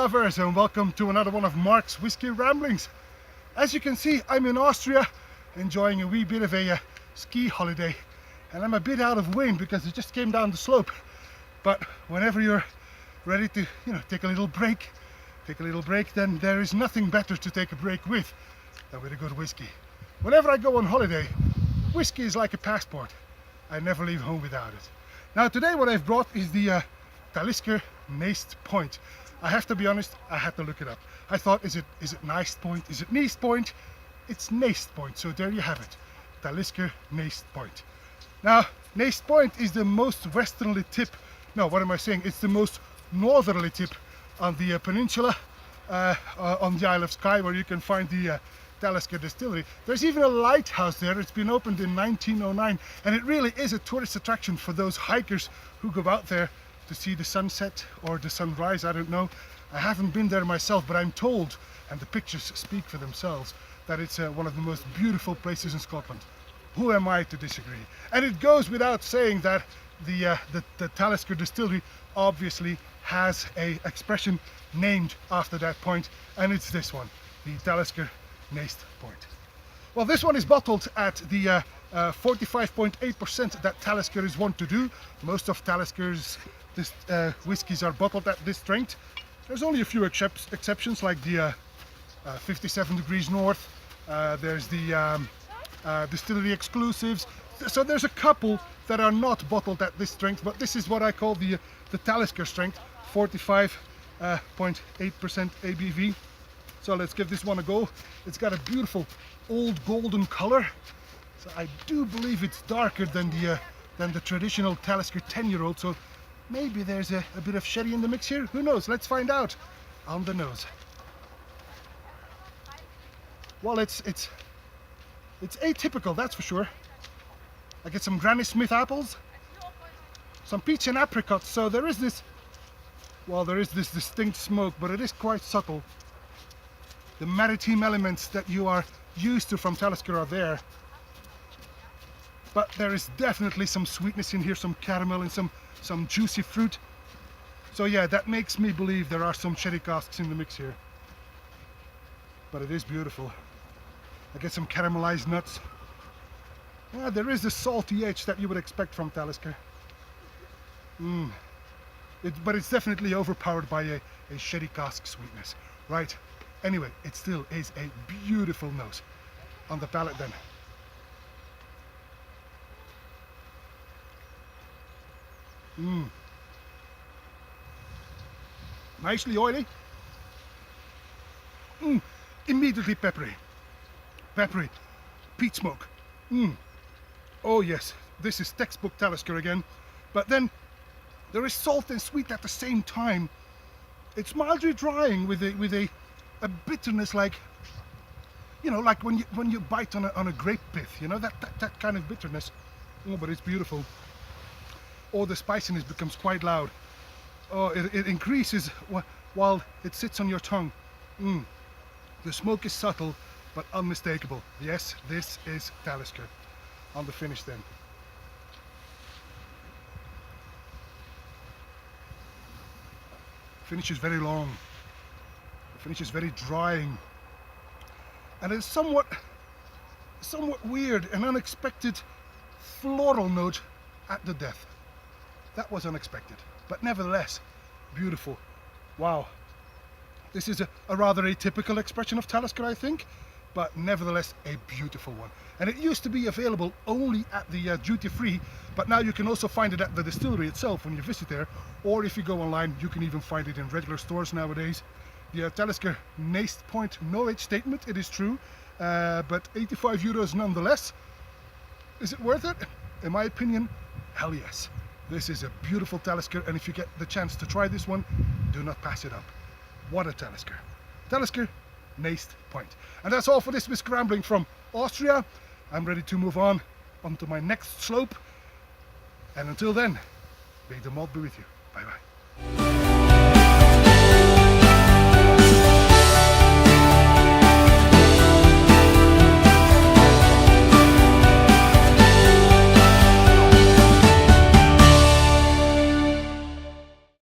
lovers, and welcome to another one of Mark's Whiskey Ramblings. As you can see, I'm in Austria enjoying a wee bit of a ski holiday, and I'm a bit out of wind because it just came down the slope. But whenever you're ready to take a little break, then there is nothing better to take a break with than with a good whiskey. Whenever I go on holiday, whiskey is like a passport. I never leave home without it. Now today what I've brought is the Talisker Neist Point. I have to be honest, I had to look it up. I thought, is it Neist Point? Is it Neist Point? It's Neist Point, so there you have it. Talisker Neist Point. Now, Neist Point is the most westerly tip, no, what am I saying? It's the most northerly tip on the peninsula, on the Isle of Skye, where you can find the Talisker distillery. There's even a lighthouse there. It's been opened in 1909, and it really is a tourist attraction for those hikers who go out there to see the sunset or the sunrise. I don't know. I haven't been there myself, but I'm told, and the pictures speak for themselves, that it's one of the most beautiful places in Scotland. Who am I to disagree? And it goes without saying that the Talisker distillery obviously has a expression named after that point, and it's this one, the Talisker Neist Point. Well, this one is bottled at the 45.8% that Talisker is wont to do. Most of Talisker's whiskies are bottled at this strength. There's only a few exceptions, like the 57 degrees north. There's the distillery exclusives. So there's a couple that are not bottled at this strength, but this is what I call the Talisker strength, 45.8% ABV. So let's give this one a go. It's got a beautiful old golden color. So I do believe it's darker than the traditional Talisker 10-year-old. So maybe there's a bit of sherry in the mix here. Who knows? Let's find out on the nose. Well, it's atypical, that's for sure. I get some Granny Smith apples, some peach and apricots. So there is this distinct smoke, but it is quite subtle. The maritime elements that you are used to from Talisker are there. But there is definitely some sweetness in here, some caramel and some juicy fruit. So yeah, that makes me believe there are some sherry casks in the mix here. But it is beautiful. I get some caramelized nuts. Yeah, there is the salty edge that you would expect from Talisker. But it's definitely overpowered by a sherry cask sweetness. Right. Anyway, it still is a beautiful nose on the palate then. Nicely oily. Immediately peppery. Peppery. Peat smoke. Oh yes, this is textbook Talisker again. But then there is salt and sweet at the same time. It's mildly drying with a bitterness, like like when you bite on a grape pith, that kind of bitterness. Oh, but it's beautiful. Oh, the spiciness becomes quite loud. Oh, it increases while it sits on your tongue. The smoke is subtle but unmistakable. Yes, this is Talisker. On the finish then. Finish is very long. The finish is very drying. And it's somewhat weird, an unexpected floral note at the death. That was unexpected, but nevertheless, beautiful. Wow. This is a rather atypical expression of Talisker, I think, but nevertheless a beautiful one. And it used to be available only at the duty-free, but now you can also find it at the distillery itself when you visit there, or if you go online, you can even find it in regular stores nowadays. The Talisker Neist Point, no age statement, it is true, but 85 euros nonetheless. Is it worth it? In my opinion, hell yes. This is a beautiful Talisker, and if you get the chance to try this one, do not pass it up. What a Talisker. Talisker Neist Point. And that's all for this Whiskey Rambling from Austria. I'm ready to move on onto my next slope. And until then, may the malt be with you. Bye bye.